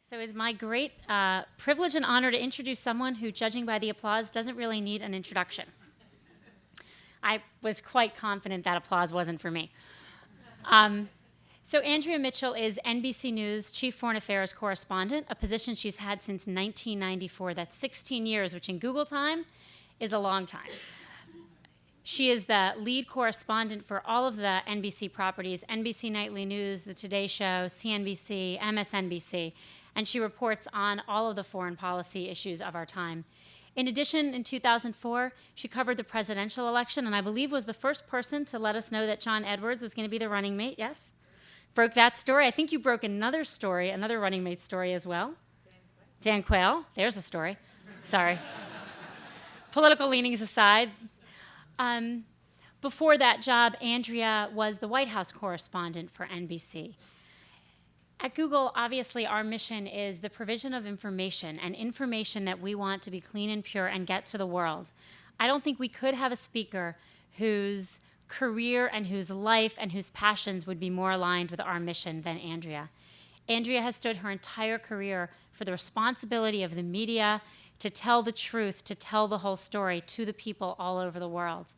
So it's my great privilege and honor to introduce someone who, judging by the applause, doesn't really need an introduction. I was quite confident that applause wasn't for me. So Andrea Mitchell is NBC News Chief Foreign Affairs Correspondent, a position she's had since 1994. That's 16 years, which in Google time is a long time. She is the lead correspondent for all of the NBC properties, NBC Nightly News, The Today Show, CNBC, MSNBC, and she reports on all of the foreign policy issues of our time. In addition, in 2004, she covered the presidential election, and I believe was the first person to let us know that John Edwards was going to be the running mate, yes? Broke that story. I think you broke another story, another running mate story as well. Dan Quayle, there's a story. Sorry. Political leanings aside. Before that job, Andrea was the White House correspondent for NBC. At Google, obviously, our mission is the provision of information, and information that we want to be clean and pure and get to the world. I don't think we could have a speaker whose career and whose life and whose passions would be more aligned with our mission than Andrea. Andrea has stood her entire career for the responsibility of the media to tell the truth, to tell the whole story to the people all over the world.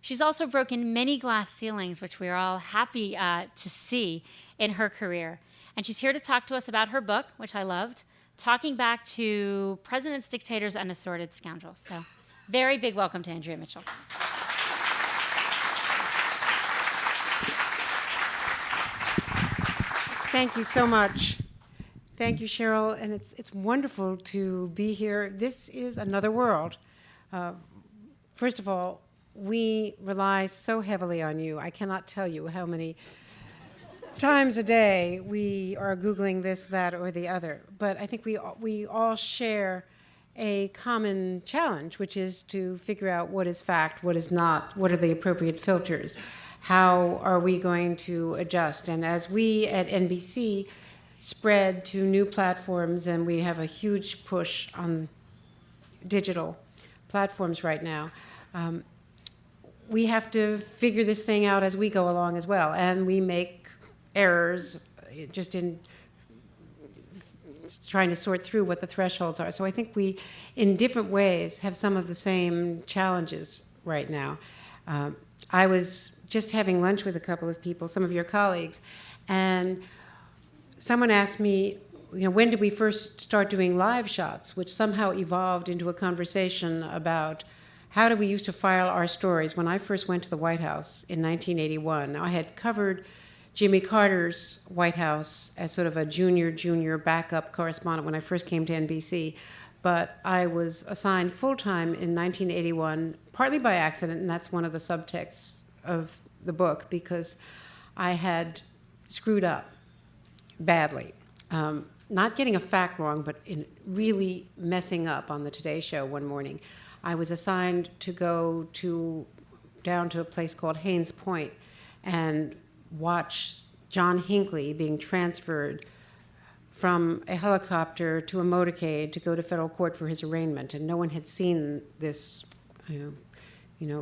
She's also broken many glass ceilings, which we're all happy to see in her career. And she's here to talk to us about her book, which I loved, Talking Back to Presidents, Dictators, and Assorted Scoundrels. So very big welcome to Andrea Mitchell. Thank you so much. Thank you, Cheryl, and it's wonderful to be here. This is another world. First of all, we rely so heavily on you. I cannot tell you how many times a day we are Googling this, that, or the other. But I think we all share a common challenge, which is to figure out what is fact, what is not, what are the appropriate filters, how are we going to adjust. And as we at NBC spread to new platforms, and we have a huge push on digital platforms right now, we have to figure this thing out as we go along as well. And we make errors just in trying to sort through what the thresholds are. So I think we, in different ways, have some of the same challenges right now. I was just having lunch with a couple of people, some of your colleagues, and someone asked me, when did we first start doing live shots, which somehow evolved into a conversation about how did we used to file our stories. When I first went to the White House in 1981, now I had covered Jimmy Carter's White House as sort of a junior backup correspondent when I first came to NBC. But I was assigned full-time in 1981, partly by accident, and that's one of the subtexts of the book, because I had screwed up badly. Not getting a fact wrong, but in really messing up on the Today Show one morning. I was assigned to go down to a place called Haynes Point and watch John Hinckley being transferred from a helicopter to a motorcade to go to federal court for his arraignment. And no one had seen this,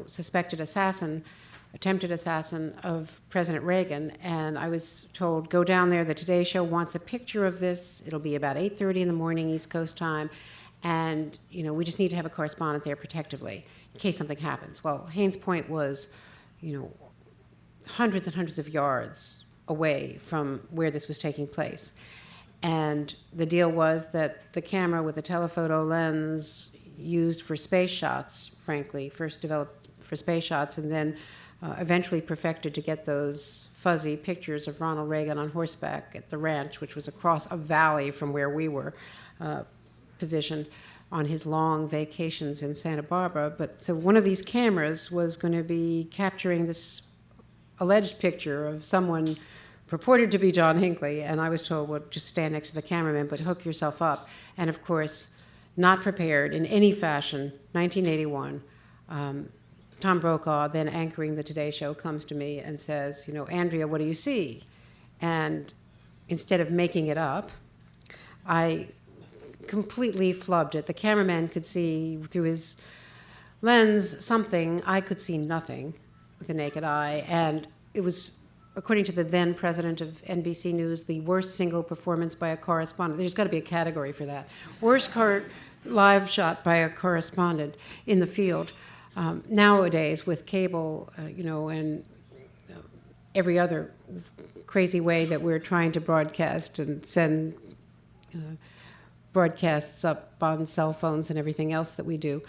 suspected assassin, attempted assassin of President Reagan. And I was told, go down there. The Today Show wants a picture of this. It'll be about 8:30 in the morning, East Coast time. And, we just need to have a correspondent there protectively in case something happens. Well, Haynes Point was, hundreds and hundreds of yards away from where this was taking place. And the deal was that the camera with the telephoto lens used for space shots, frankly, first developed for space shots and then eventually perfected to get those fuzzy pictures of Ronald Reagan on horseback at the ranch, which was across a valley from where we were positioned on his long vacations in Santa Barbara. But so one of these cameras was going to be capturing this alleged picture of someone purported to be John Hinckley, and I was told, well, just stand next to the cameraman, but hook yourself up. And of course, not prepared in any fashion, 1981, Tom Brokaw, then anchoring the Today Show, comes to me and says, Andrea, what do you see? And instead of making it up, I completely flubbed it. The cameraman could see through his lens something. I could see nothing with the naked eye, and it was according to the then president of NBC News, the worst single performance by a correspondent. There's got to be a category for that. Worst live shot by a correspondent in the field. Nowadays, with cable, and every other crazy way that we're trying to broadcast and send broadcasts up on cell phones and everything else that we do,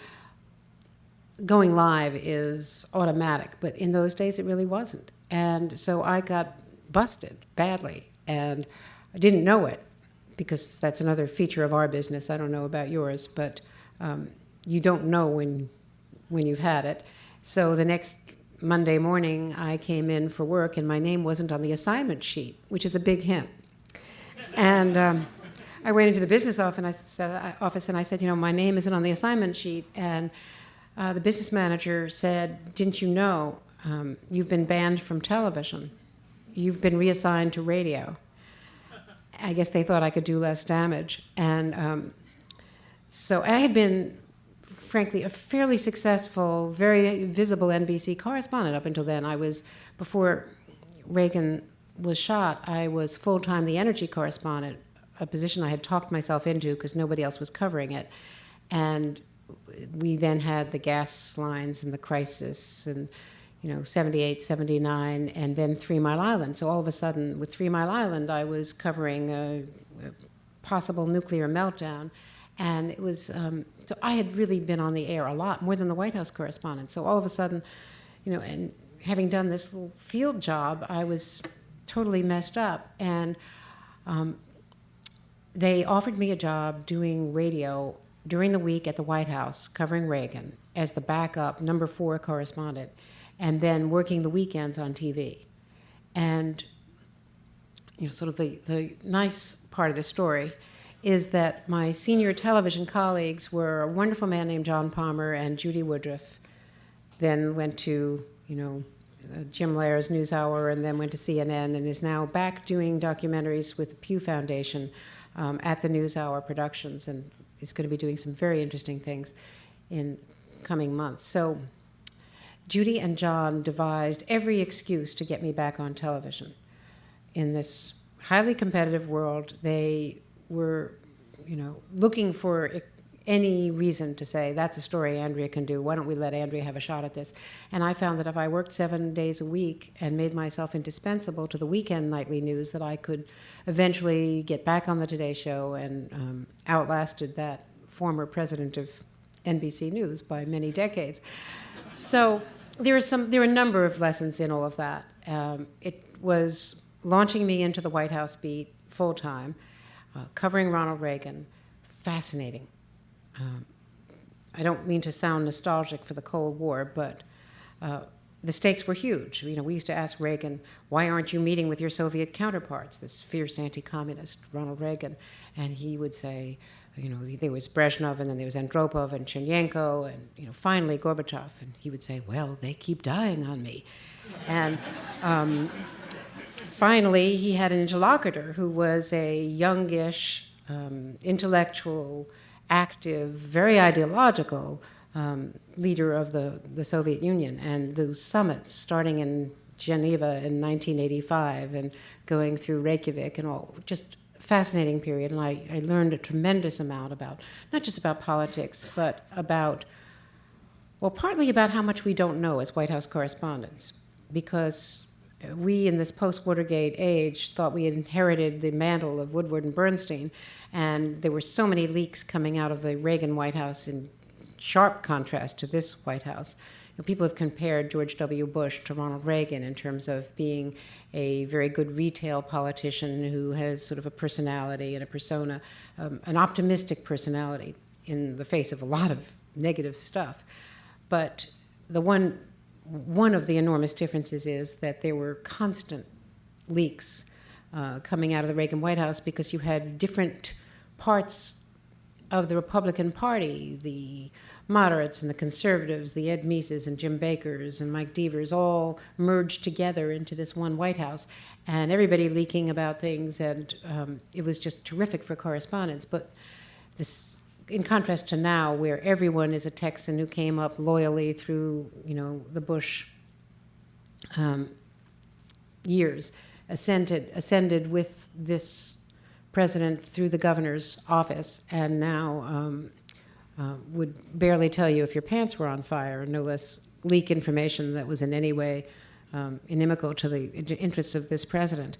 going live is automatic. But in those days, it really wasn't. And so I got busted badly, and I didn't know it, because that's another feature of our business. I don't know about yours, but you don't know when you've had it. So the next Monday morning, I came in for work, and my name wasn't on the assignment sheet, which is a big hint. And I went into the business office, and I said, my name isn't on the assignment sheet. And the business manager said, didn't you know you've been banned from television? You've been reassigned to radio. I guess they thought I could do less damage. And so I had been, frankly, a fairly successful, very visible NBC correspondent up until then. Before Reagan was shot, I was full-time the energy correspondent, a position I had talked myself into because nobody else was covering it. And we then had the gas lines and the crisis and 78, 79, and then 3 Mile Island. So all of a sudden, with 3 Mile Island, I was covering a possible nuclear meltdown. And it was, so I had really been on the air a lot, more than the White House correspondent. So all of a sudden, and having done this little field job, I was totally messed up. And they offered me a job doing radio during the week at the White House, covering Reagan, as the backup number 4 correspondent, and then working the weekends on TV. And sort of the nice part of the story is that my senior television colleagues were a wonderful man named John Palmer and Judy Woodruff, then went to, Jim Lair's NewsHour, and then went to CNN, and is now back doing documentaries with the Pew Foundation at the NewsHour Productions, and is going to be doing some very interesting things in coming months. So Judy and John devised every excuse to get me back on television. In this highly competitive world, they were, looking for any reason to say, that's a story Andrea can do. Why don't we let Andrea have a shot at this? And I found that if I worked 7 days a week and made myself indispensable to the weekend nightly news, that I could eventually get back on the Today Show, and outlasted that former president of NBC News by many decades. So there are a number of lessons in all of that. It was launching me into the White House beat full-time, covering Ronald Reagan. Fascinating. I don't mean to sound nostalgic for the Cold War, but the stakes were huge. We used to ask Reagan, why aren't you meeting with your Soviet counterparts, this fierce anti-communist Ronald Reagan? And he would say, there was Brezhnev, and then there was Andropov and Chernyenko, and finally Gorbachev. And he would say, well, they keep dying on me. And finally, he had an interlocutor who was a youngish, intellectual, active, very ideological leader of the Soviet Union. And those summits, starting in Geneva in 1985 and going through Reykjavik and all, just fascinating period. And I learned a tremendous amount about, not just about politics, but about, partly about how much we don't know as White House correspondents, because we in this post-Watergate age thought we had inherited the mantle of Woodward and Bernstein, and there were so many leaks coming out of the Reagan White House in sharp contrast to this White House. People have compared George W. Bush to Ronald Reagan in terms of being a very good retail politician who has sort of a personality and a persona, an optimistic personality in the face of a lot of negative stuff. But the one of the enormous differences is that there were constant leaks coming out of the Reagan White House, because you had different parts of the Republican Party, the moderates and the conservatives, the Ed Meeses and Jim Bakers and Mike Devers, all merged together into this one White House, and everybody leaking about things, and it was just terrific for correspondence. But this, in contrast to now, where everyone is a Texan who came up loyally through, the Bush years, ascended with this president through the governor's office, and now would barely tell you if your pants were on fire, no less leak information that was in any way inimical to the interests of this president.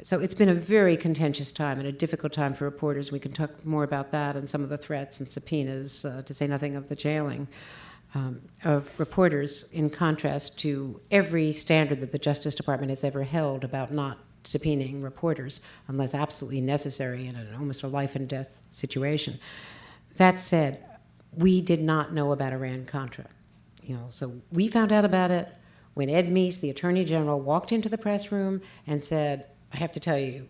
So it's been a very contentious time and a difficult time for reporters. We can talk more about that and some of the threats and subpoenas, to say nothing of the jailing of reporters, in contrast to every standard that the Justice Department has ever held about not subpoenaing reporters unless absolutely necessary in almost a life and death situation. That said, we did not know about Iran-Contra. So we found out about it when Ed Meese, the Attorney General, walked into the press room and said, I have to tell you,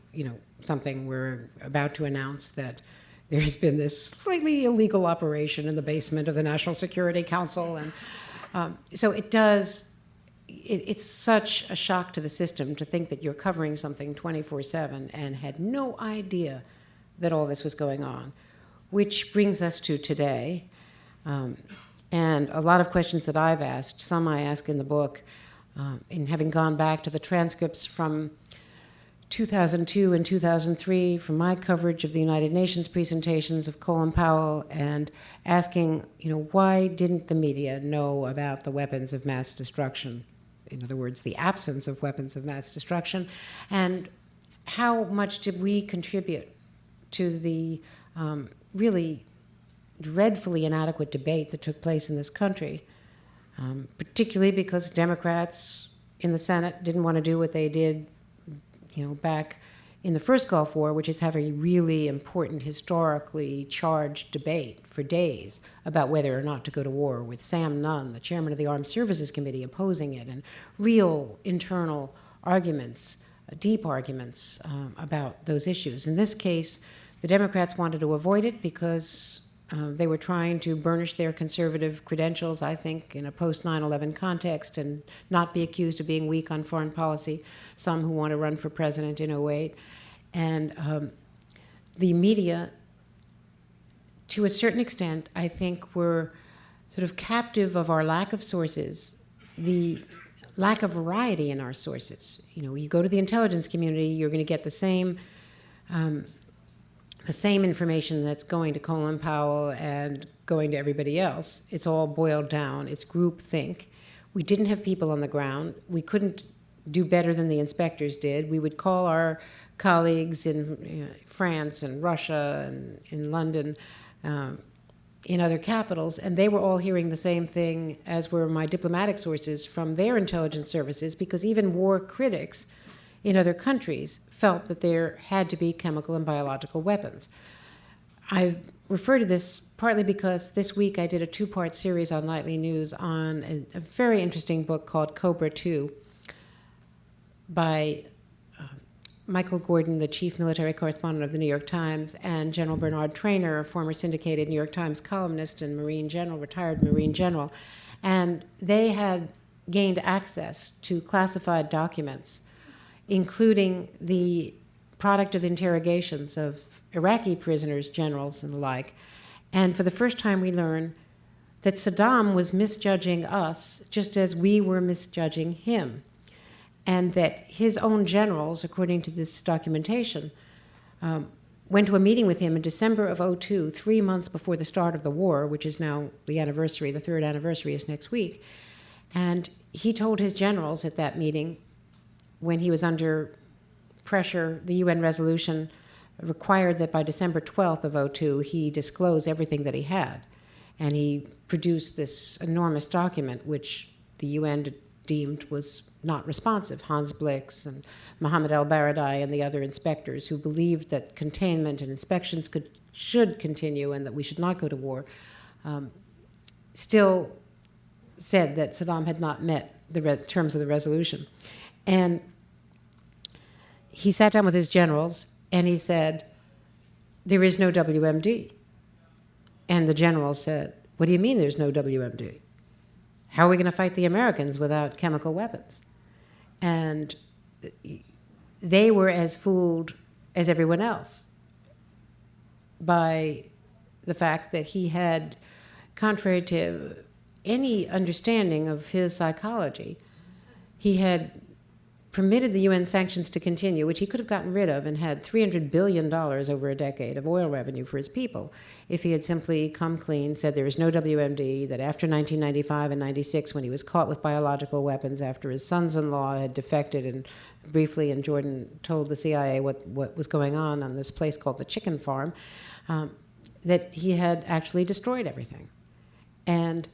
something. We're about to announce that there's been this slightly illegal operation in the basement of the National Security Council. And so it's such a shock to the system to think that you're covering something 24/7 and had no idea that all this was going on, which brings us to today. And a lot of questions that I've asked, some I ask in the book, in having gone back to the transcripts from 2002 and 2003 from my coverage of the United Nations presentations of Colin Powell, and asking, why didn't the media know about the weapons of mass destruction? In other words, the absence of weapons of mass destruction, and how much did we contribute to the really dreadfully inadequate debate that took place in this country, particularly because Democrats in the Senate didn't want to do what they did back in the first Gulf War, which is have a really important, historically charged debate for days about whether or not to go to war, with Sam Nunn, the chairman of the Armed Services Committee, opposing it, and real internal arguments, deep arguments about those issues. In this case, the Democrats wanted to avoid it because they were trying to burnish their conservative credentials, I think, in a post-9/11 context, and not be accused of being weak on foreign policy, some who want to run for president in 2008. And the media, to a certain extent, I think, were sort of captive of our lack of sources, the lack of variety in our sources. You go to the intelligence community, you're going to get the same information that's going to Colin Powell and going to everybody else. It's all boiled down. It's groupthink. We didn't have people on the ground. We couldn't do better than the inspectors did. We would call our colleagues in France and Russia and in London, in other capitals, and they were all hearing the same thing as were my diplomatic sources from their intelligence services, because even war critics in other countries felt that there had to be chemical and biological weapons. I refer to this partly because this week I did a 2-part series on Nightly News on a very interesting book called Cobra 2 by Michael Gordon, the chief military correspondent of the New York Times, and General Bernard Traynor, a former syndicated New York Times columnist and Marine general, retired Marine general. And they had gained access to classified documents, including the product of interrogations of Iraqi prisoners, generals, and the like. And for the first time, we learn that Saddam was misjudging us just as we were misjudging him, and that his own generals, according to this documentation, went to a meeting with him in December of 2002, 3 months before the start of the war, which is now the anniversary, the 3rd anniversary is next week. And he told his generals at that meeting, when he was under pressure, the UN resolution required that by December 12th of 2002, he disclose everything that he had. And he produced this enormous document, which the UN deemed was not responsive. Hans Blix and Mohammed El-Baradei and the other inspectors who believed that containment and inspections should continue and that we should not go to war, still said that Saddam had not met the terms of the resolution. And he sat down with his generals and he said, there is no WMD. And the generals said, what do you mean there's no WMD? How are we going to fight the Americans without chemical weapons? And they were as fooled as everyone else by the fact that he had, contrary to any understanding of his psychology, he had permitted the UN sanctions to continue, which he could have gotten rid of and had $300 billion over a decade of oil revenue for his people, if he had simply come clean, said there was no WMD, that after 1995 and 96, when he was caught with biological weapons after his sons-in-law had defected and briefly in Jordan told the CIA what was going on this place called the Chicken Farm, that he had actually destroyed everything. And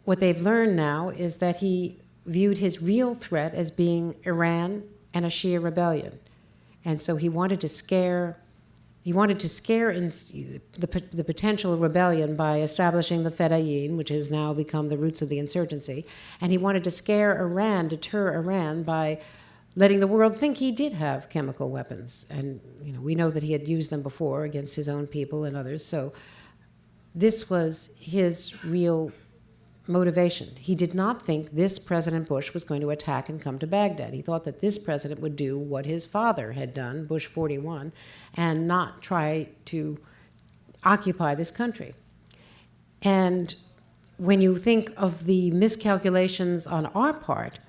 what they've learned now is that he viewed his real threat as being Iran and a Shia rebellion. And so he wanted to scare the potential rebellion by establishing the Fedayeen, which has now become the roots of the insurgency. And he wanted to scare Iran, deter Iran, by letting the world think he did have chemical weapons. And we know that he had used them before against his own people and others. So this was his real motivation. He did not think this President Bush was going to attack and come to Baghdad. He thought that this president would do what his father had done, Bush 41, and not try to occupy this country. And when you think of the miscalculations on our part,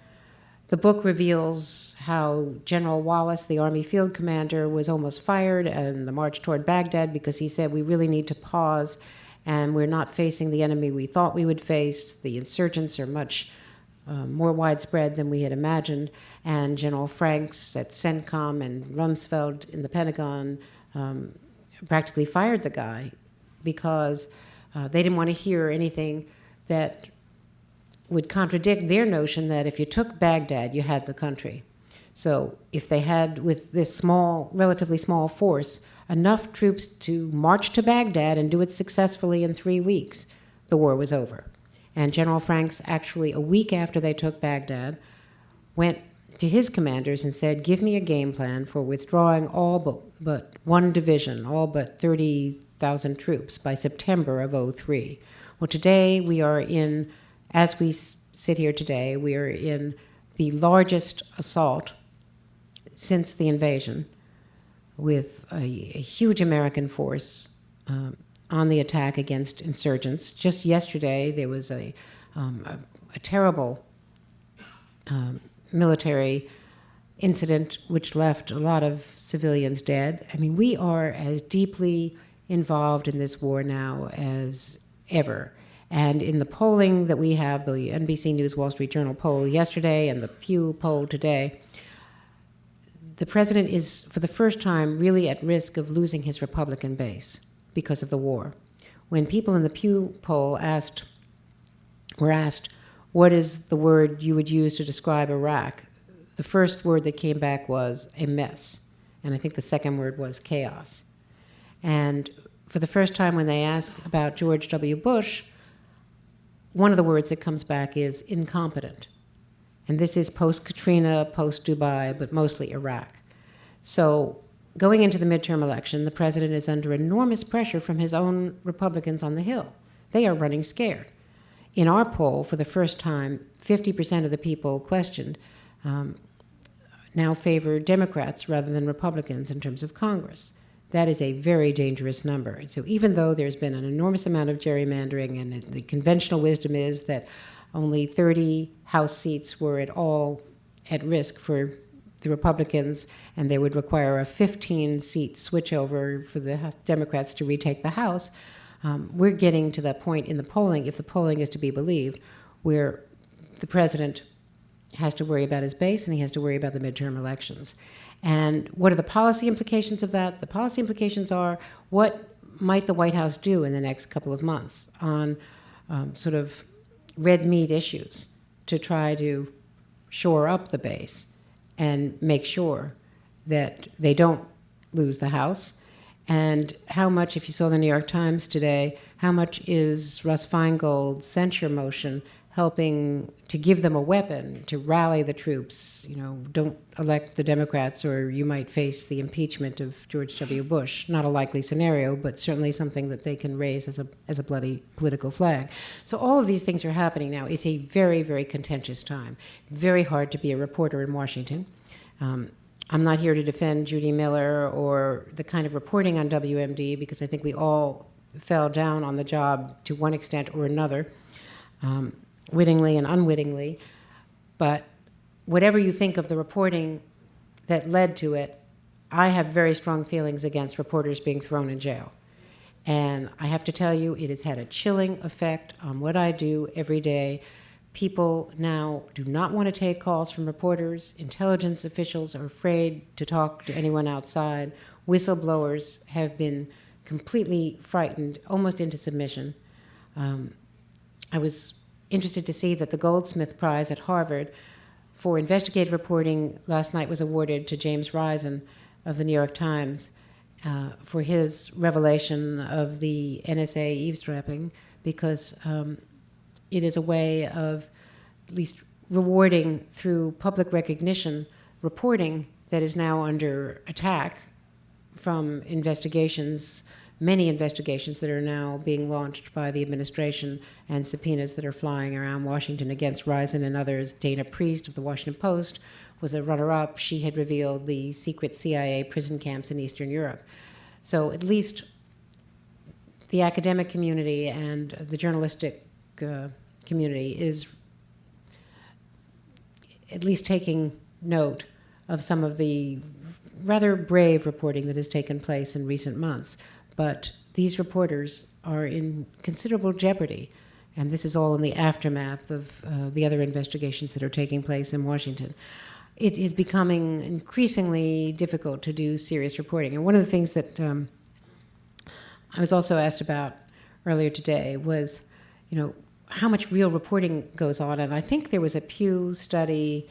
the book reveals how General Wallace, the Army field commander, was almost fired in the march toward Baghdad because he said, we really need to pause, and we're not facing the enemy we thought we would face. The insurgents are much more widespread than we had imagined. And General Franks at CENTCOM and Rumsfeld in the Pentagon practically fired the guy because they didn't want to hear anything that would contradict their notion that if you took Baghdad, you had the country. So if they had, with this relatively small force, enough troops to march to Baghdad and do it successfully in 3 weeks, the war was over. And General Franks, actually a week after they took Baghdad, went to his commanders and said, give me a game plan for withdrawing all but one division, all but 30,000 troops by September of '03. Well, today we are in, as we sit here today, we are in the largest assault since the invasion, with a huge American force on the attack against insurgents. Just yesterday, there was a terrible military incident which left a lot of civilians dead. I mean, we are as deeply involved in this war now as ever. And in the polling that we have, the NBC News Wall Street Journal poll yesterday and the Pew poll today, the president is, for the first time, really at risk of losing his Republican base because of the war. When people in the Pew poll were asked, what is the word you would use to describe Iraq? The first word that came back was a mess. And I think the second word was chaos. And for the first time when they ask about George W. Bush, one of the words that comes back is incompetent. And this is post-Katrina, post-Dubai, but mostly Iraq. So going into the midterm election, the president is under enormous pressure from his own Republicans on the Hill. They are running scared. In our poll, for the first time, 50% of the people questioned now favor Democrats rather than Republicans in terms of Congress. That is a very dangerous number. So even though there's been an enormous amount of gerrymandering, and the conventional wisdom is that only 30 House seats were at all at risk for the Republicans, and they would require a 15-seat switchover for the Democrats to retake the House, we're getting to that point in the polling, if the polling is to be believed, where the president has to worry about his base and he has to worry about the midterm elections. And what are the policy implications of that? The policy implications are, what might the White House do in the next couple of months on sort of red meat issues to try to shore up the base and make sure that they don't lose the House? And how much, if you saw the New York Times today, how much is Russ Feingold's censure motion helping to give them a weapon to rally the troops? Don't elect the Democrats or you might face the impeachment of George W. Bush. Not a likely scenario, but certainly something that they can raise as a bloody political flag. So all of these things are happening now. It's a very, very contentious time. Very hard to be a reporter in Washington. I'm not here to defend Judy Miller or the kind of reporting on WMD, because I think we all fell down on the job to one extent or another, wittingly and unwittingly. But whatever you think of the reporting that led to it, I have very strong feelings against reporters being thrown in jail. And I have to tell you, it has had a chilling effect on what I do every day. People now do not want to take calls from reporters. Intelligence officials are afraid to talk to anyone outside. Whistleblowers have been completely frightened, almost into submission. I was interested to see that the Goldsmith Prize at Harvard for investigative reporting last night was awarded to James Risen of the New York Times for his revelation of the NSA eavesdropping, because it is a way of at least rewarding through public recognition reporting that is now under attack from investigations, many investigations that are now being launched by the administration, and subpoenas that are flying around Washington against Risen and others. Dana Priest of the Washington Post was a runner-up. She had revealed the secret CIA prison camps in Eastern Europe. So at least the academic community and the journalistic community is at least taking note of some of the rather brave reporting that has taken place in recent months. But these reporters are in considerable jeopardy, and this is all in the aftermath of the other investigations that are taking place in Washington. It is becoming increasingly difficult to do serious reporting. And one of the things that I was also asked about earlier today was, how much real reporting goes on. And I think there was a Pew study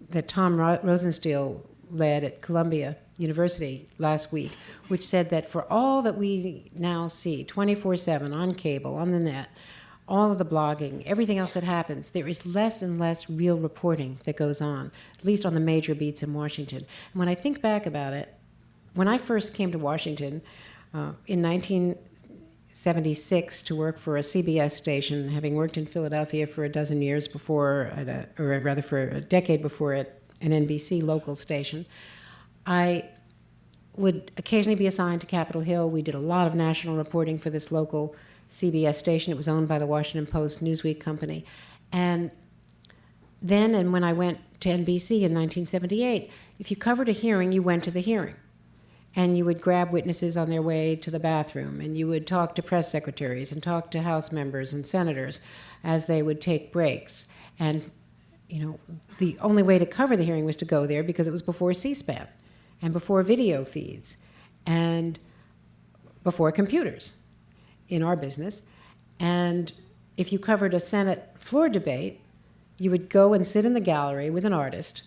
that Tom Rosenstiel led at Columbia University last week, which said that for all that we now see 24/7 on cable, on the net, all of the blogging, everything else that happens, there is less and less real reporting that goes on, at least on the major beats in Washington. And when I think back about it, when I first came to Washington in 1976 to work for a CBS station, having worked in Philadelphia for a dozen years before, or rather for a decade before at an NBC local station, I would occasionally be assigned to Capitol Hill. We did a lot of national reporting for this local CBS station. It was owned by the Washington Post Newsweek company. And then, and when I went to NBC in 1978, if you covered a hearing, you went to the hearing. And you would grab witnesses on their way to the bathroom, and you would talk to press secretaries and talk to House members and senators as they would take breaks. And, the only way to cover the hearing was to go there because it was before C-SPAN and before video feeds and before computers in our business. And if you covered a Senate floor debate, you would go and sit in the gallery with an artist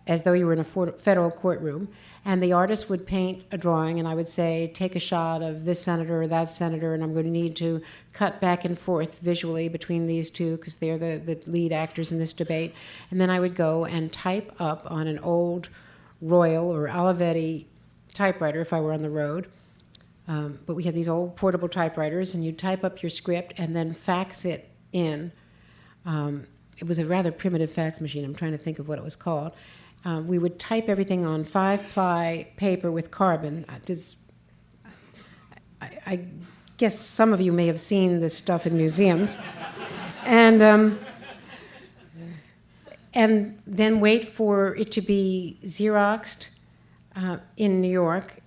as though you were in a federal courtroom, and the artist would paint a drawing, and I would say, take a shot of this senator or that senator, and I'm going to need to cut back and forth visually between these two because they're the lead actors in this debate. And then I would go and type up on an old Royal or Olivetti typewriter if I were on the road. But we had these old portable typewriters, and you'd type up your script and then fax it in. It was a rather primitive fax machine. I'm trying to think of what it was called. We would type everything on 5-ply paper with carbon. I guess some of you may have seen this stuff in museums. And then wait for it to be Xeroxed in New York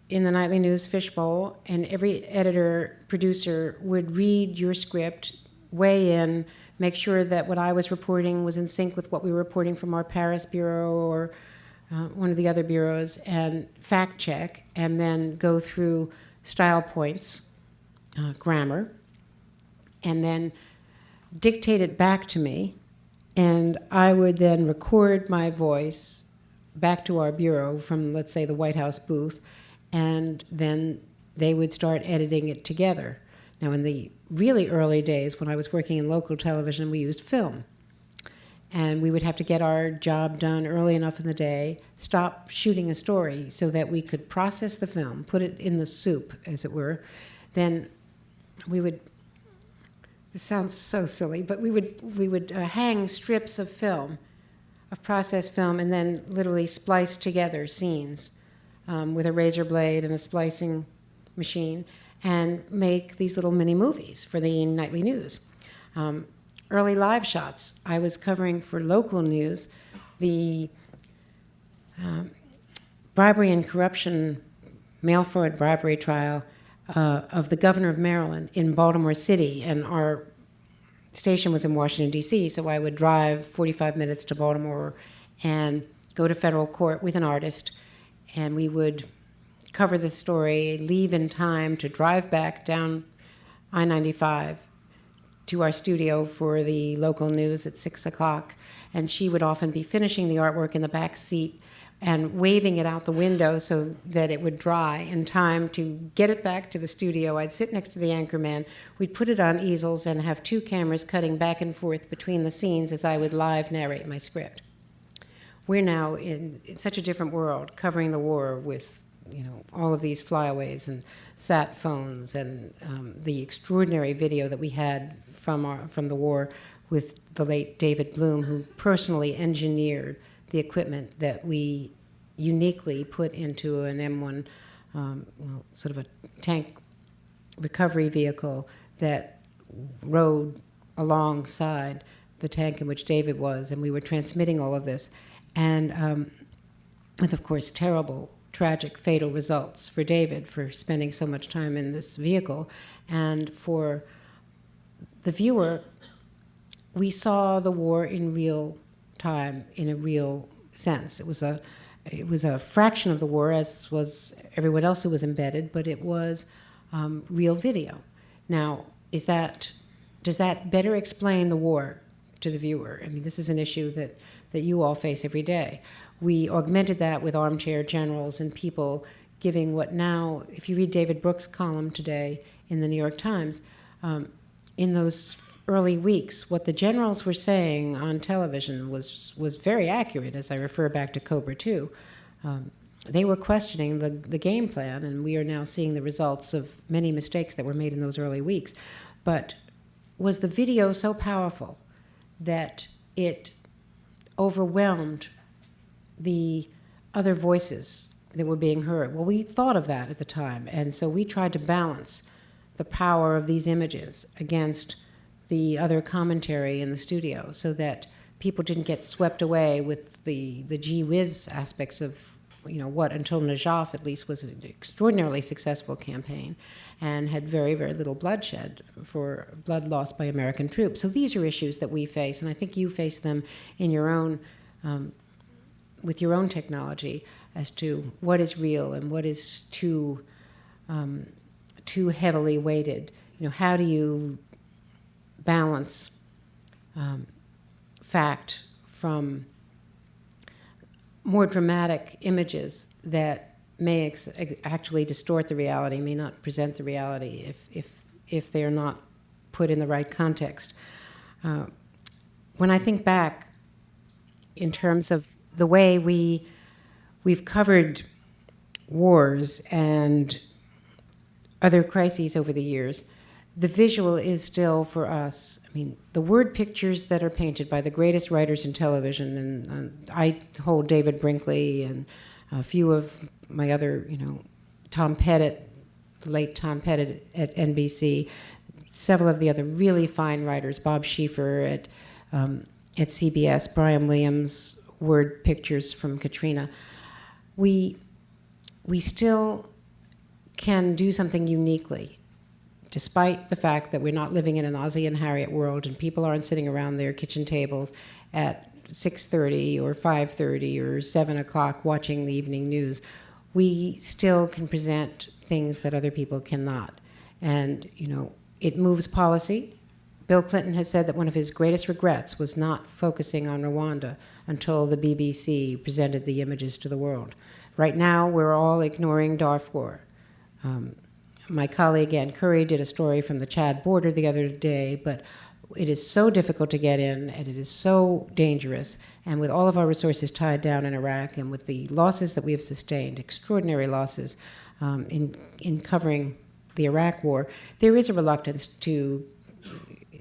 in the Nightly News fishbowl, and every editor, producer would read your script, weigh in, make sure that what I was reporting was in sync with what we were reporting from our Paris bureau or one of the other bureaus, and fact check, and then go through style points, grammar, and then dictate it back to me, and I would then record my voice back to our bureau from, let's say, the White House booth, and then they would start editing it together. Now, in the really early days, when I was working in local television, we used film. And we would have to get our job done early enough in the day, stop shooting a story so that we could process the film, put it in the soup, as it were. Then we would, this sounds so silly, but we would hang strips of film, of processed film, and then literally splice together scenes with a razor blade and a splicing machine, and make these little mini movies for the nightly news. Early live shots. I was covering for local news the bribery and corruption, mail fraud bribery trial of the governor of Maryland in Baltimore City. And our station was in Washington, D.C., so I would drive 45 minutes to Baltimore and go to federal court with an artist, and we would cover the story, leave in time to drive back down I-95 to our studio for the local news at 6 o'clock. And she would often be finishing the artwork in the back seat and waving it out the window so that it would dry in time to get it back to the studio. I'd sit next to the anchorman. We'd put it on easels and have two cameras cutting back and forth between the scenes as I would live narrate my script. We're now in such a different world, covering the war with all of these flyaways and sat phones and the extraordinary video that we had from the war with the late David Bloom, who personally engineered the equipment that we uniquely put into an M1, sort of a tank recovery vehicle that rode alongside the tank in which David was, and we were transmitting all of this. And with, of course, terrible, tragic, fatal results for David for spending so much time in this vehicle. And for the viewer, we saw the war in real time, in a real sense. It was a fraction of the war, as was everyone else who was embedded, but it was real video. Now, does that better explain the war to the viewer? I mean, this is an issue that you all face every day. We augmented that with armchair generals and people giving what now, if you read David Brooks' column today in the New York Times, in those early weeks, what the generals were saying on television was very accurate, as I refer back to Cobra 2. They were questioning the game plan, and we are now seeing the results of many mistakes that were made in those early weeks. But was the video so powerful that it overwhelmed the other voices that were being heard? Well, we thought of that at the time, and so we tried to balance the power of these images against the other commentary in the studio so that people didn't get swept away with the gee whiz aspects of what until Najaf at least was an extraordinarily successful campaign and had very, very little bloodshed for blood lost by American troops. So these are issues that we face, and I think you face them in your own with your own technology as to what is real and what is too heavily weighted. How do you balance fact from more dramatic images that may actually distort the reality, may not present the reality if they are not put in the right context. When I think back in terms of the way we've covered wars and other crises over the years, the visual is still for us. I mean, the word pictures that are painted by the greatest writers in television, and I hold David Brinkley and a few of my other, Tom Pettit, the late Tom Pettit at NBC, several of the other really fine writers, Bob Schieffer at CBS, Brian Williams, word pictures from Katrina. We still can do something uniquely, despite the fact that we're not living in an Ozzie and Harriet world and people aren't sitting around their kitchen tables at 6:30 or 5:30 or 7 o'clock watching the evening news. We still can present things that other people cannot. And, it moves policy. Bill Clinton has said that one of his greatest regrets was not focusing on Rwanda until the BBC presented the images to the world. Right now, we're all ignoring Darfur. My colleague Ann Curry did a story from the Chad border the other day, but it is so difficult to get in, and it is so dangerous. And with all of our resources tied down in Iraq, and with the losses that we have sustained, extraordinary losses in covering the Iraq war, there is a reluctance to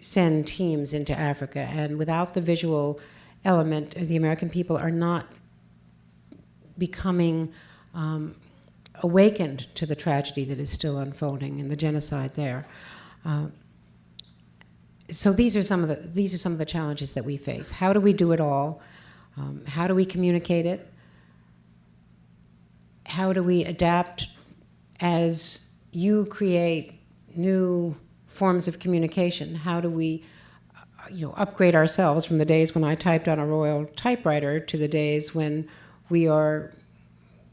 send teams into Africa. And without the visual element, the American people are not becoming awakened to the tragedy that is still unfolding and the genocide there. So these are some of the challenges that we face. How do we do it all? How do we communicate it? How do we adapt as you create new forms of communication? How do we upgrade ourselves from the days when I typed on a Royal typewriter to the days when we are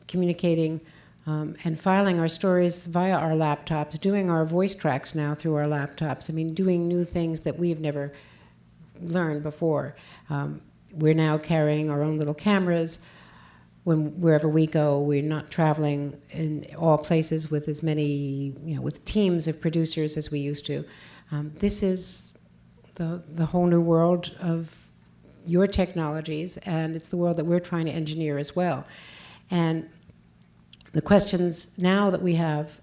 communicating and filing our stories via our laptops, doing our voice tracks now through our laptops. I mean, doing new things that we've never learned before. We're now carrying our own little cameras. Wherever we go, we're not traveling in all places with as many, with teams of producers as we used to. This is the whole new world of your technologies, and it's the world that we're trying to engineer as well. And the questions now that we have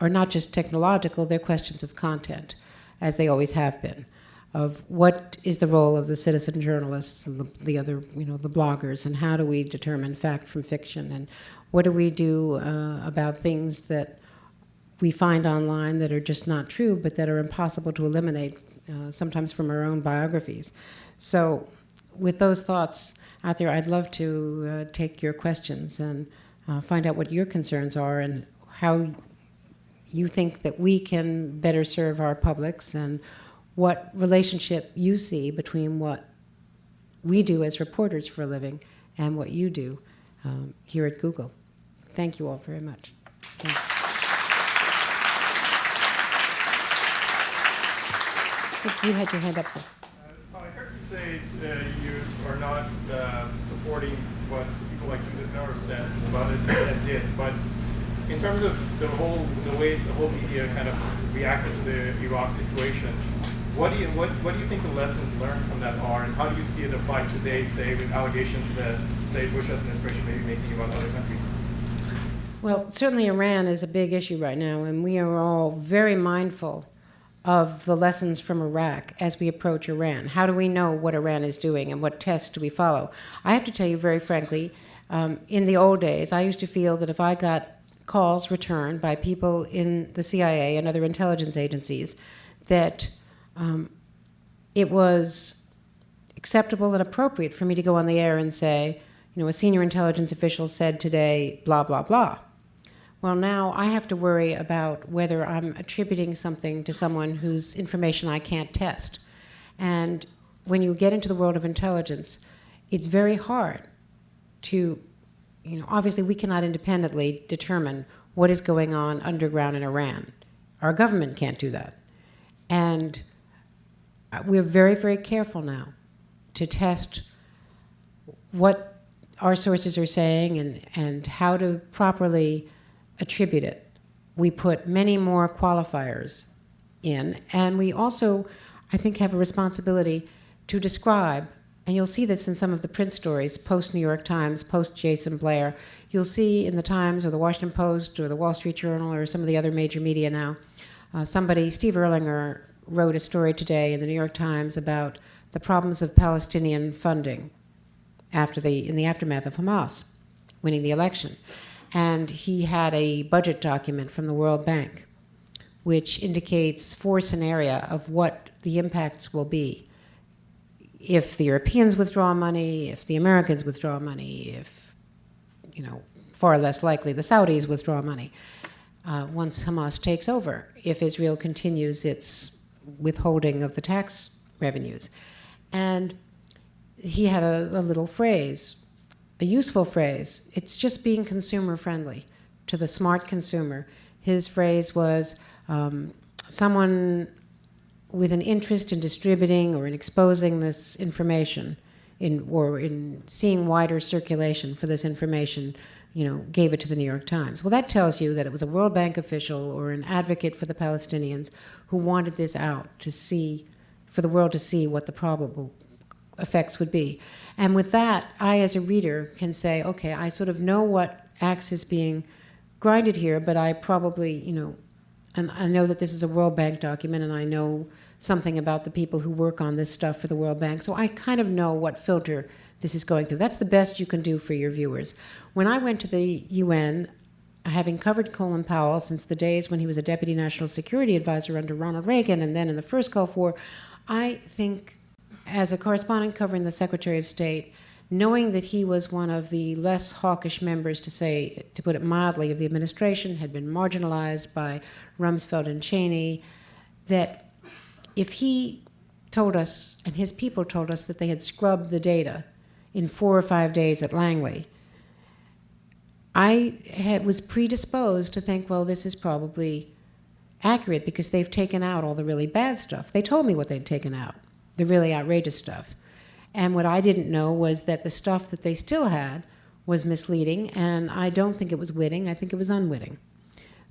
are not just technological, they're questions of content, as they always have been, of what is the role of the citizen journalists and the other, the bloggers, and how do we determine fact from fiction, and what do we do about things that we find online that are just not true, but that are impossible to eliminate, sometimes from our own biographies. So with those thoughts out there, I'd love to take your questions and find out what your concerns are and how you think that we can better serve our publics, and what relationship you see between what we do as reporters for a living and what you do here at Google. Thank you all very much. Thanks. You had your hand up there. So I heard you say you are not supporting what people like Judith Norris said about it and did, but in terms of the way the whole media kind of reacted to the Iraq situation, what do you think the lessons learned from that are, and how do you see it applied today, say, with allegations that, say, Bush administration may be making about other countries? Well, certainly Iran is a big issue right now, and we are all very mindful of the lessons from Iraq as we approach Iran. How do we know what Iran is doing, and what tests do we follow? I have to tell you very frankly, in the old days, I used to feel that if I got calls returned by people in the CIA and other intelligence agencies, that it was acceptable and appropriate for me to go on the air and say, a senior intelligence official said today, blah, blah, blah. Well, now I have to worry about whether I'm attributing something to someone whose information I can't test. And when you get into the world of intelligence, it's very hard to, obviously we cannot independently determine what is going on underground in Iran. Our government can't do that. And we're very, very careful now to test what our sources are saying and how to properly attribute it. We put many more qualifiers in, and we also, I think, have a responsibility to describe, and you'll see this in some of the print stories, post-New York Times, post-Jason Blair. You'll see in the Times or the Washington Post or the Wall Street Journal or some of the other major media now, Steve Erlinger, wrote a story today in the New York Times about the problems of Palestinian funding in the aftermath of Hamas winning the election. And he had a budget document from the World Bank which indicates 4 scenarios of what the impacts will be if the Europeans withdraw money, if the Americans withdraw money, if, far less likely the Saudis withdraw money once Hamas takes over, if Israel continues its withholding of the tax revenues. And he had a little phrase, a useful phrase. It's just being consumer friendly to the smart consumer. His phrase was, someone with an interest in distributing or in exposing this information or in seeing wider circulation for this information, gave it to the New York Times. Well, that tells you that it was a World Bank official or an advocate for the Palestinians who wanted this out for the world to see what the probable effects would be. And with that, I, as a reader, can say, okay, I sort of know what axe is being grinded here, but I probably, and I know that this is a World Bank document, and I know something about the people who work on this stuff for the World Bank, so I kind of know what filter this is going through. That's the best you can do for your viewers. When I went to the UN, having covered Colin Powell since the days when he was a Deputy National Security Advisor under Ronald Reagan, and then in the first Gulf War, I think, as a correspondent covering the Secretary of State, knowing that he was one of the less hawkish members, to put it mildly, of the administration, had been marginalized by Rumsfeld and Cheney, that if he told us, and his people told us, that they had scrubbed the data in 4 or 5 days at Langley, I was predisposed to think, well, this is probably accurate because they've taken out all the really bad stuff. They told me what they'd taken out, the really outrageous stuff. And what I didn't know was that the stuff that they still had was misleading, and I don't think it was witting, I think it was unwitting.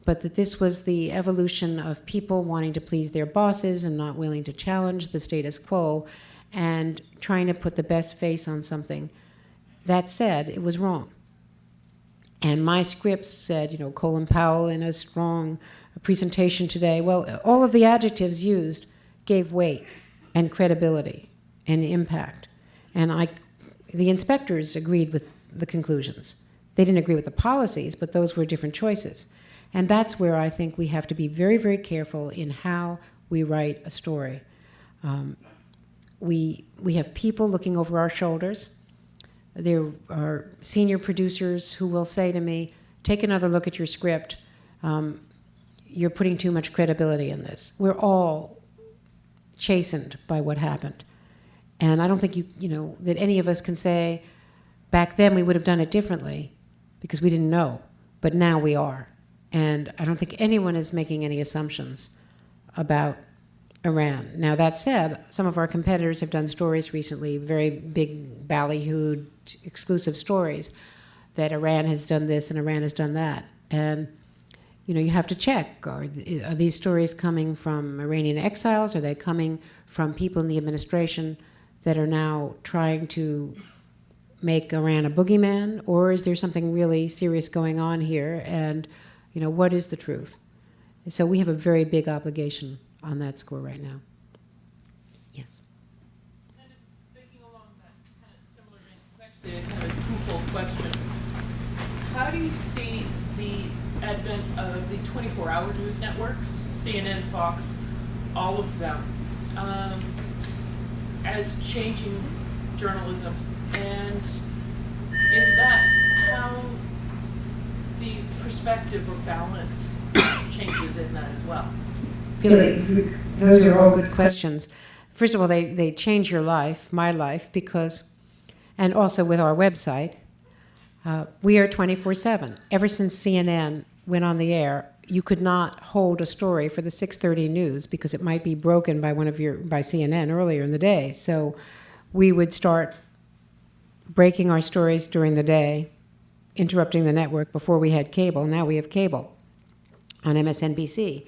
But that this was the evolution of people wanting to please their bosses and not willing to challenge the status quo and trying to put the best face on something. That said, it was wrong. And my scripts said, Colin Powell in a strong presentation today. Well, all of the adjectives used gave weight and credibility and impact. And the inspectors agreed with the conclusions. They didn't agree with the policies, but those were different choices. And that's where I think we have to be very, very careful in how we write a story. We have people looking over our shoulders. There are senior producers who will say to me, take another look at your script. You're putting too much credibility in this. We're all chastened by what happened. And I don't think that any of us can say, back then we would have done it differently because we didn't know, but now we are. And I don't think anyone is making any assumptions about Iran. Now, that said, some of our competitors have done stories recently, very big, ballyhooed, exclusive stories, that Iran has done this and Iran has done that. And, you have to check, are these stories coming from Iranian exiles? Are they coming from people in the administration that are now trying to make Iran a boogeyman? Or is there something really serious going on here? And, what is the truth? So we have a very big obligation on that score right now. Yes. And thinking along that kind of similar vein, it's actually a kind of twofold question. How do you see the advent of the 24-hour news networks, CNN, Fox, all of them, as changing journalism? And in that, how the perspective or balance changes in that as well? Really, those are all good questions. First of all, they change your life, my life, because, and also with our website, we are 24/7. Ever since CNN went on the air, you could not hold a story for the 6:30 news because it might be broken by by CNN earlier in the day. So we would start breaking our stories during the day, interrupting the network before we had cable. Now we have cable on MSNBC.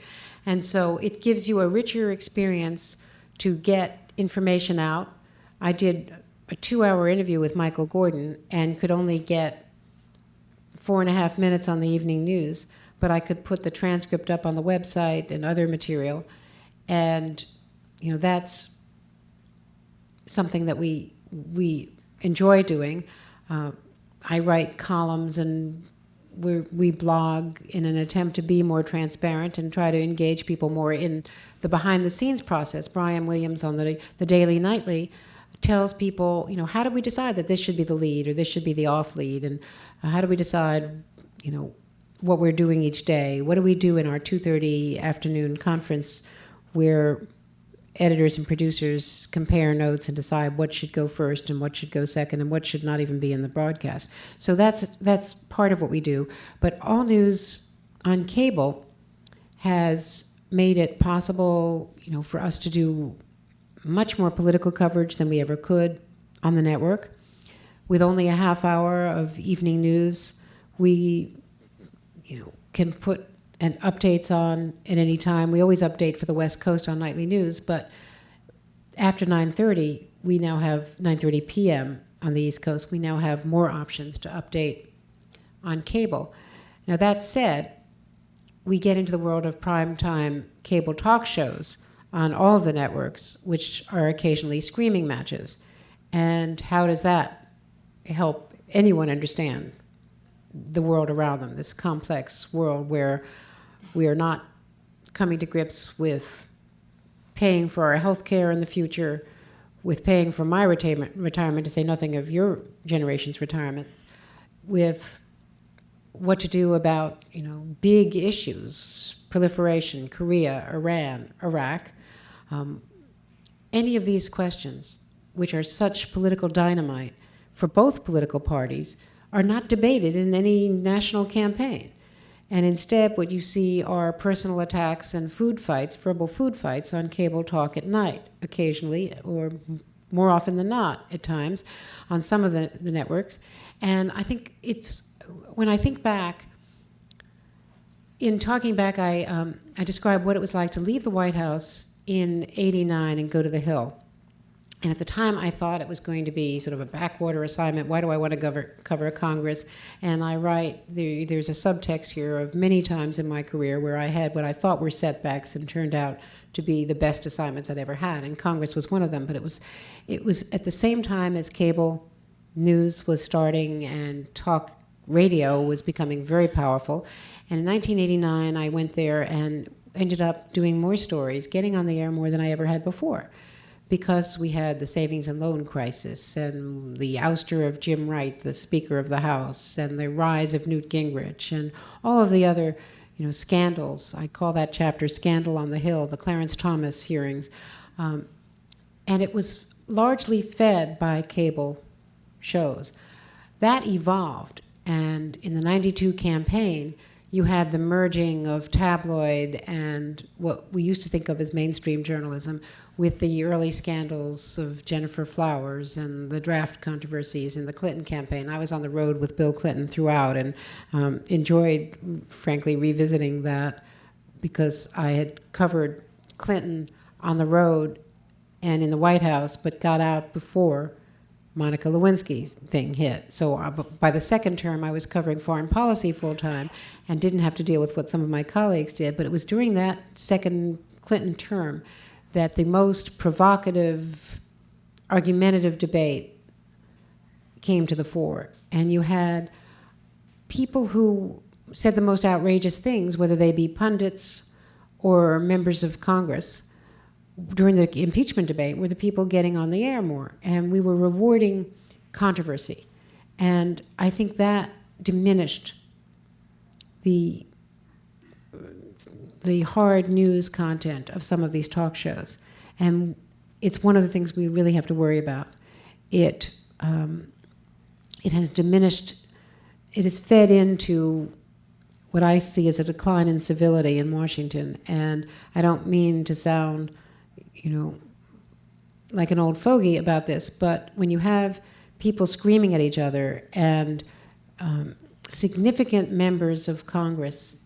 And so it gives you a richer experience to get information out. I did a 2-hour interview with Michael Gordon and could only get 4.5 minutes on the evening news, but I could put the transcript up on the website and other material. And, that's something that we enjoy doing. I write columns and we blog in an attempt to be more transparent and try to engage people more in the behind-the-scenes process. Brian Williams on the Daily Nightly tells people, how do we decide that this should be the lead or this should be the off-lead? And how do we decide, what we're doing each day? What do we do in our 2:30 afternoon conference where editors and producers compare notes and decide what should go first and what should go second and what should not even be in the broadcast? So that's part of what we do. But all news on cable has made it possible, for us to do much more political coverage than we ever could on the network. With only a half hour of evening news, we, can put updates on at any time. We always update for the West Coast on nightly news, but after 9:30, we now have 9:30 p.m. on the East Coast. We now have more options to update on cable. Now, that said, we get into the world of primetime cable talk shows on all of the networks, which are occasionally screaming matches. And how does that help anyone understand the world around them, this complex world where we are not coming to grips with paying for our health care in the future? with paying for my retirement, to say nothing of your generation's retirement, with what to do about, big issues, proliferation, Korea, Iran, Iraq, any of these questions, which are such political dynamite for both political parties, are not debated in any national campaign. And instead, what you see are personal attacks and food fights, verbal food fights on cable talk at night, occasionally, or more often than not at times, on some of the networks. And I think when I think back, in talking back, I described what it was like to leave the White House in '89 and go to the Hill. And at the time, I thought it was going to be sort of a backwater assignment. Why do I want to cover Congress? And I write, there's a subtext here of many times in my career where I had what I thought were setbacks and turned out to be the best assignments I'd ever had. And Congress was one of them. But it was at the same time as cable news was starting and talk radio was becoming very powerful. And in 1989, I went there and ended up doing more stories, getting on the air more than I ever had before, because we had the savings and loan crisis and the ouster of Jim Wright, the Speaker of the House, and the rise of Newt Gingrich, and all of the other scandals. I call that chapter Scandal on the Hill, the Clarence Thomas hearings. And it was largely fed by cable shows. That evolved, and in the '92 campaign, you had the merging of tabloid and what we used to think of as mainstream journalism with the early scandals of Jennifer Flowers and the draft controversies in the Clinton campaign. I was on the road with Bill Clinton throughout and enjoyed, frankly, revisiting that because I had covered Clinton on the road and in the White House, but got out before Monica Lewinsky's thing hit. So by the second term, I was covering foreign policy full-time and didn't have to deal with what some of my colleagues did. But it was during that second Clinton term that the most provocative, argumentative debate came to the fore. And you had people who said the most outrageous things, whether they be pundits or members of Congress, during the impeachment debate, were the people getting on the air more. And we were rewarding controversy. And I think that diminished the hard news content of some of these talk shows. And it's one of the things we really have to worry about. It has diminished, it has fed into what I see as a decline in civility in Washington. And I don't mean to sound like an old fogey about this, but when you have people screaming at each other and significant members of Congress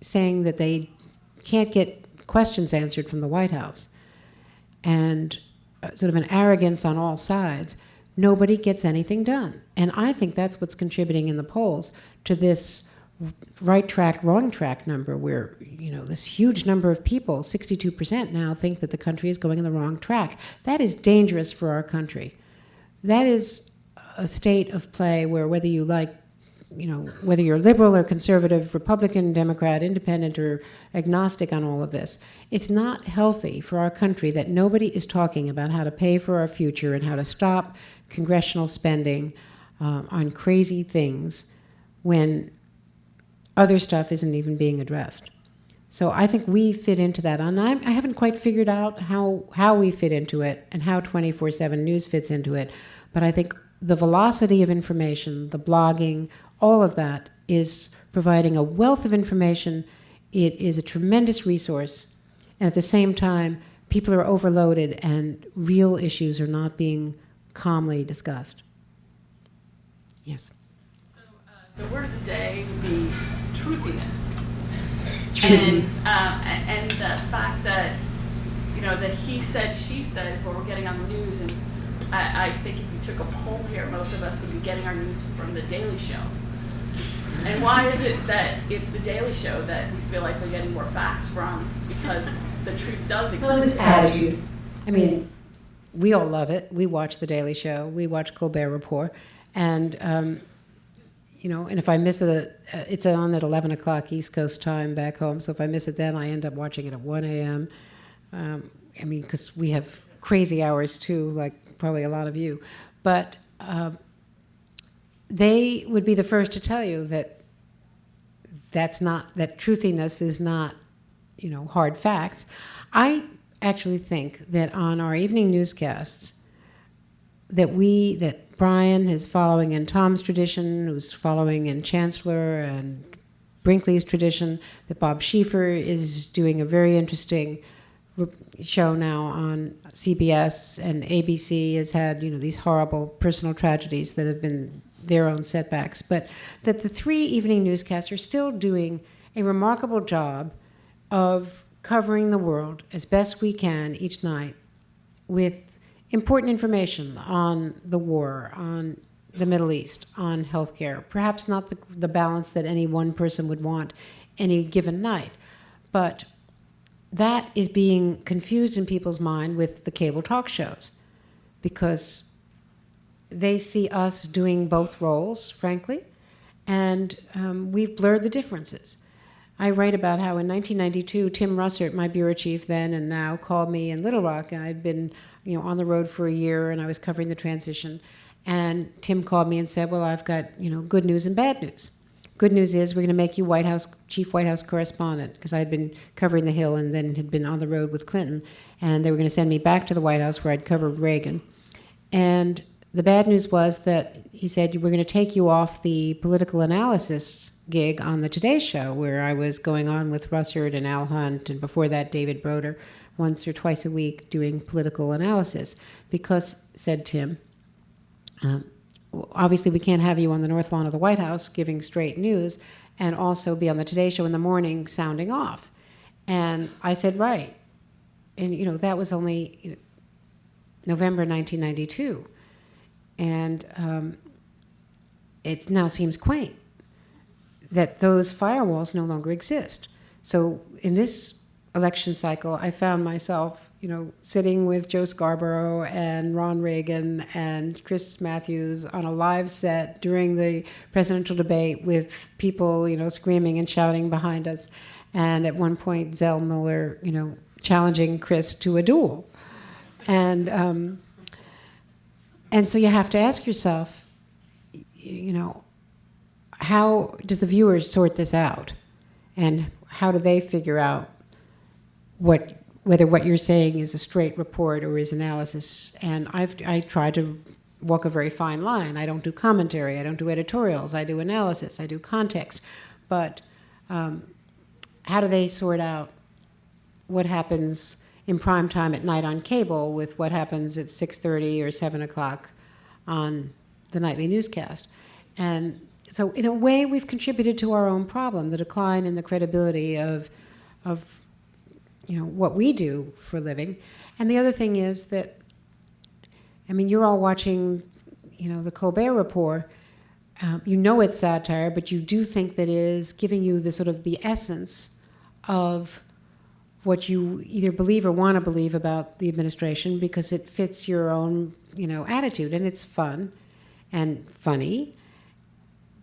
saying that they can't get questions answered from the White House, and sort of an arrogance on all sides, nobody gets anything done. And I think that's what's contributing in the polls to this right track, wrong track number where, this huge number of people, 62% now, think that the country is going in the wrong track. That is dangerous for our country. That is a state of play where whether you like, whether you're liberal or conservative, Republican, Democrat, independent, or agnostic on all of this, it's not healthy for our country that nobody is talking about how to pay for our future and how to stop congressional spending on crazy things when other stuff isn't even being addressed. So I think we fit into that. And I haven't quite figured out how we fit into it and how 24/7 News fits into it. But I think the velocity of information, the blogging, all of that is providing a wealth of information. It is a tremendous resource. And at the same time, people are overloaded and real issues are not being calmly discussed. Yes. The word of the day would be truthiness. Truthiness. And the fact that, that he said, she said is what we're getting on the news. And I think if you took a poll here, most of us would be getting our news from The Daily Show. And why is it that it's The Daily Show that we feel like we're getting more facts from? Because the truth does exist. Well, it's attitude. I mean, we all love it. We watch The Daily Show. We watch Colbert Report. And and if I miss it, it's on at 11 o'clock East Coast time back home. So if I miss it then, I end up watching it at 1 a.m. Because we have crazy hours too, like probably a lot of you. But they would be the first to tell you that that truthiness is not, hard facts. I actually think that on our evening newscasts, that Brian is following in Tom's tradition, who's following in Chancellor and Brinkley's tradition, that Bob Schieffer is doing a very interesting show now on CBS, and ABC has had, these horrible personal tragedies that have been their own setbacks, but that the three evening newscasts are still doing a remarkable job of covering the world as best we can each night with important information on the war, on the Middle East, on healthcare. Perhaps not the balance that any one person would want any given night, but that is being confused in people's mind with the cable talk shows, because they see us doing both roles, frankly, and we've blurred the differences. I write about how in 1992, Tim Russert, my bureau chief then and now, called me in Little Rock. I'd been on the road for a year, and I was covering the transition. And Tim called me and said, well, I've got good news and bad news. Good news is we're going to make you chief White House correspondent, because I had been covering the Hill and then had been on the road with Clinton, and they were going to send me back to the White House where I'd covered Reagan. And the bad news was that he said, we're going to take you off the political analysis gig on the Today Show, where I was going on with Russert and Al Hunt, and before that David Broder, once or twice a week doing political analysis, because, said Tim, obviously we can't have you on the North Lawn of the White House giving straight news and also be on the Today Show in the morning sounding off. And I said, right. And, that was only November 1992. And it now seems quaint that those firewalls no longer exist. So in this election cycle, I found myself, sitting with Joe Scarborough and Ron Reagan and Chris Matthews on a live set during the presidential debate with people, screaming and shouting behind us. And at one point, Zell Miller, challenging Chris to a duel. And so you have to ask yourself, how does the viewer sort this out? And how do they figure out whether what you're saying is a straight report or is analysis? And I try to walk a very fine line. I don't do commentary. I don't do editorials. I do analysis. I do context. But how do they sort out what happens in prime time at night on cable with what happens at 6:30 or 7 o'clock on the nightly newscast? And so in a way, we've contributed to our own problem, the decline in the credibility of what we do for a living. And the other thing is that, you're all watching, the Colbert Report. It's satire, but you do think that it is giving you the sort of the essence of what you either believe or want to believe about the administration, because it fits your own, attitude, and it's fun and funny.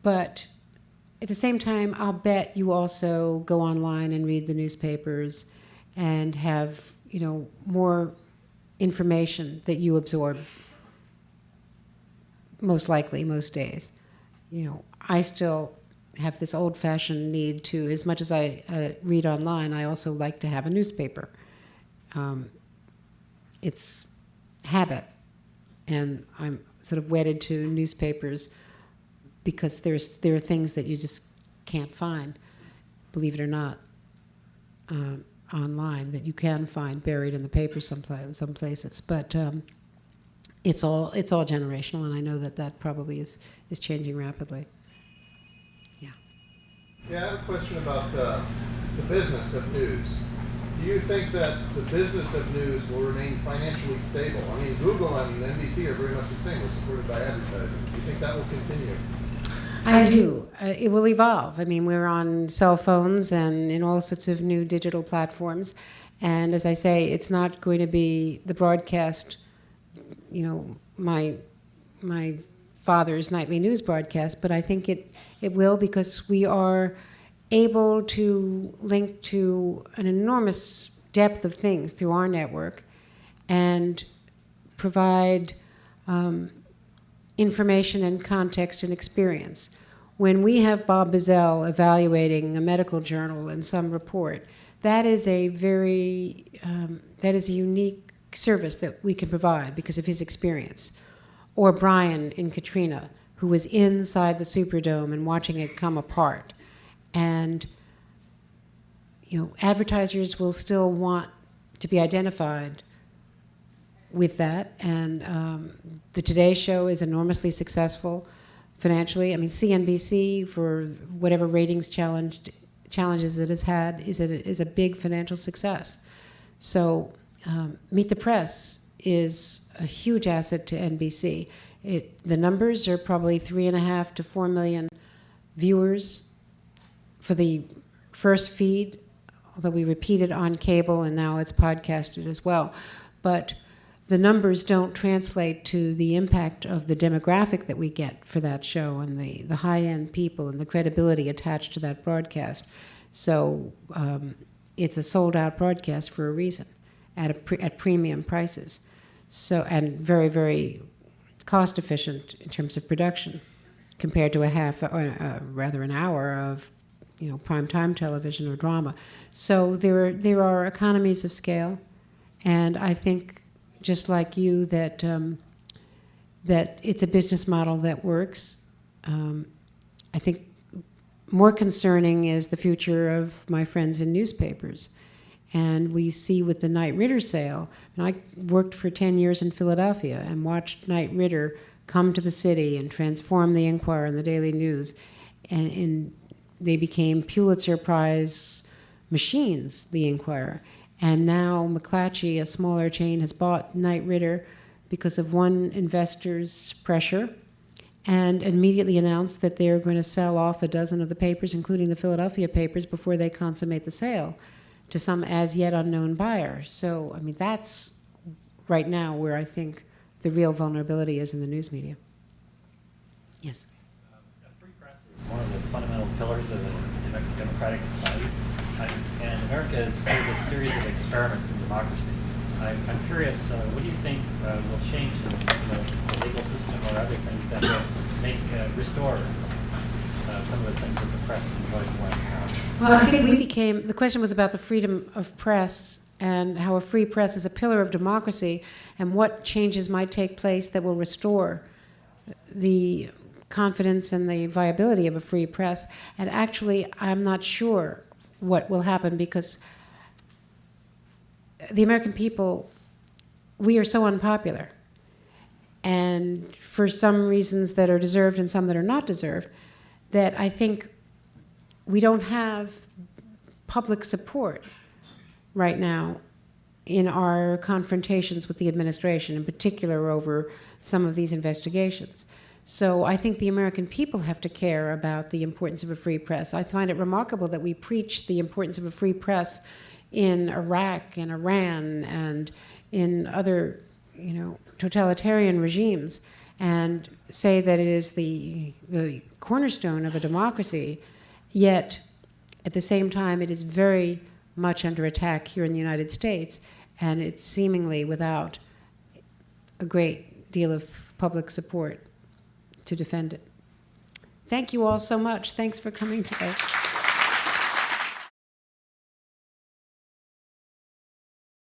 But at the same time, I'll bet you also go online and read the newspapers and have, more information that you absorb, most likely, most days. I still have this old-fashioned need to, as much as I read online, I also like to have a newspaper. It's habit, and I'm sort of wedded to newspapers because there are things that you just can't find, believe it or not, online, that you can find buried in the paper some places. But it's all generational, and I know that probably is changing rapidly. Yeah. Yeah, I have a question about the business of news. Do you think that the business of news will remain financially stable? Google and NBC are very much the same. We're supported by advertising. Do you think that will continue? I do. It will evolve. We're on cell phones and in all sorts of new digital platforms. And as I say, it's not going to be the broadcast, my father's nightly news broadcast, but I think it will, because we are able to link to an enormous depth of things through our network. and provide information and context and experience. When we have Bob Bazell evaluating a medical journal in some report, that is a very, that is a unique service that we can provide because of his experience. Or Brian in Katrina, who was inside the Superdome and watching it come apart. And advertisers will still want to be identified with that. And the Today Show is enormously successful financially. I mean, CNBC, for whatever ratings challenges it has had, is a big financial success. So Meet the Press is a huge asset to NBC. The numbers are probably 3.5 to 4 million viewers for the first feed, although we repeat it on cable and now it's podcasted as well. But the numbers don't translate to the impact of the demographic that we get for that show and the high-end people and the credibility attached to that broadcast. So it's a sold-out broadcast for a reason at premium prices. So, and very, very cost-efficient in terms of production compared to an hour of primetime television or drama. So there are economies of scale, and I think, just like you, that it's a business model that works. I think more concerning is the future of my friends in newspapers. And we see with the Knight Ridder sale, and I worked for 10 years in Philadelphia and watched Knight Ridder come to the city and transform the Enquirer and the Daily News, and they became Pulitzer Prize machines, the Enquirer. And now McClatchy, a smaller chain, has bought Knight Ridder because of one investor's pressure, and immediately announced that they're going to sell off a dozen of the papers, including the Philadelphia papers, before they consummate the sale to some as yet unknown buyer. So, I mean, that's right now where I think the real vulnerability is in the news media. Yes? A free press is one of the fundamental pillars of a democratic society. And America has seen a series of experiments in democracy. I'm curious, what do you think will change in the legal system or other things that will restore some of the things that the press enjoyed more now? Well, I think the question was about the freedom of press and how a free press is a pillar of democracy and what changes might take place that will restore the confidence and the viability of a free press. And actually, I'm not sure what will happen because the American people, we are so unpopular. And for some reasons that are deserved and some that are not deserved, that I think we don't have public support right now in our confrontations with the administration, in particular over some of these investigations. So I think the American people have to care about the importance of a free press. I find it remarkable that we preach the importance of a free press in Iraq and Iran and in other, totalitarian regimes, and say that it is the cornerstone of a democracy, yet at the same time it is very much under attack here in the United States, and it's seemingly without a great deal of public support to defend it. Thank you all so much. Thanks for coming today.